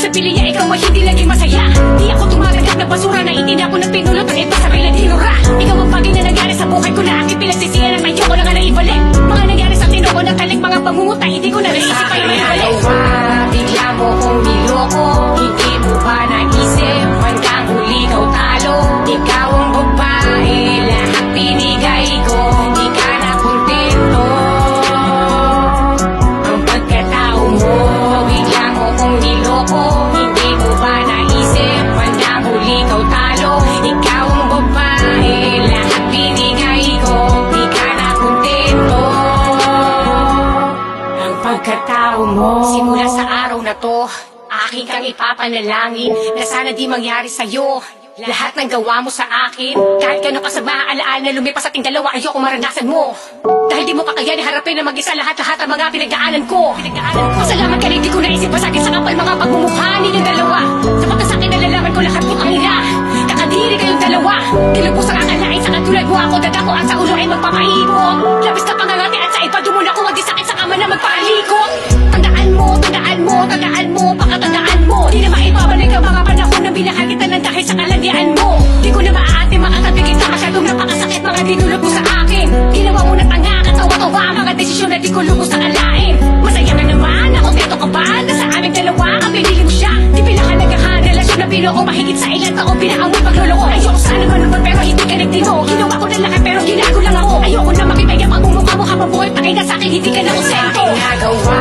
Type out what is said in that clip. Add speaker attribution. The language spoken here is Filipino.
Speaker 1: sa pilya, ikaw ay hindi naging masaya. Di ako tumatanggap na basura na itinapon at pinulot ng ito sa bilang hinura. Ikaw ang bagay na nangyari sa buhay ko na aking pinagsisiyan at ayoko na nga na ibalik. Mga nangyari sa tinuko na talik, mga pangunguta, hindi ko na naisip pa yung ibalik. Bigla mo kong niloko, hindi mo ba naisip? Hanggang huli ikaw talo, ikaw ang babae, lahat binigay ko, di ka na kontento. Ang pagkatao mo, bigla mo kong niloko, hindi mo ba naisip? Hanggang huli ikaw talo, ikaw ang babae, lahat binigay ko, di ka na kontento. Ang pagkatao mo, simula sa araw na to, aking kang ipapanalangin na sana di mangyari sa'yo lahat ng gawa mo sa akin. Kahit gano'ng kasama alaala na lumipas ating dalawa, ayoko maranasan mo. Dahil di mo kakayanin harapin na mag-isa lahat-lahat ang mga pinagdaanan ko. Pasalamat ka rin, di ko naisip pa sa'kin sa kapal mga pagmumukha ninyong dalawa. Sapat na sa'kin nalalaman ko lahat ng ina. Kakadiri kayong dalawa. Kilubos ang akalain sa katulad mo ako, dadako at sa ulo ay magpapaibot. Labis na pangangati at sa iba dumuna ko, di sakit sa kama na magpaalikot. Tandaan mo, tandaan mo, tandaan mo, pakatandaan mo. Di na maibabalik ang mga panahon na binahal kita ng dahil sa kalandian mo. Di ko na maaate makatabi kita, masyadong napakasakit mga dinulot mo sa akin. Ginawa mo na tanga, katawa-tawa ang mga desisyon na di ko lubos na alain. Masaya ka naman, nakontento ka ba na sa aming dalawa ang pinili mo siya? Di pinakalagahan, relasyon na binuo mahigit sa ilan taong pinaamoy pagluloko. Ayoko sana manunod pero hindi ka nagtino. Ginawa ko na lahat pero ginago lang ako. Ayoko na makipag ang pagmumukha mo habang buhay pa kayo na sa akin, hindi ka na konsento. Ginagawa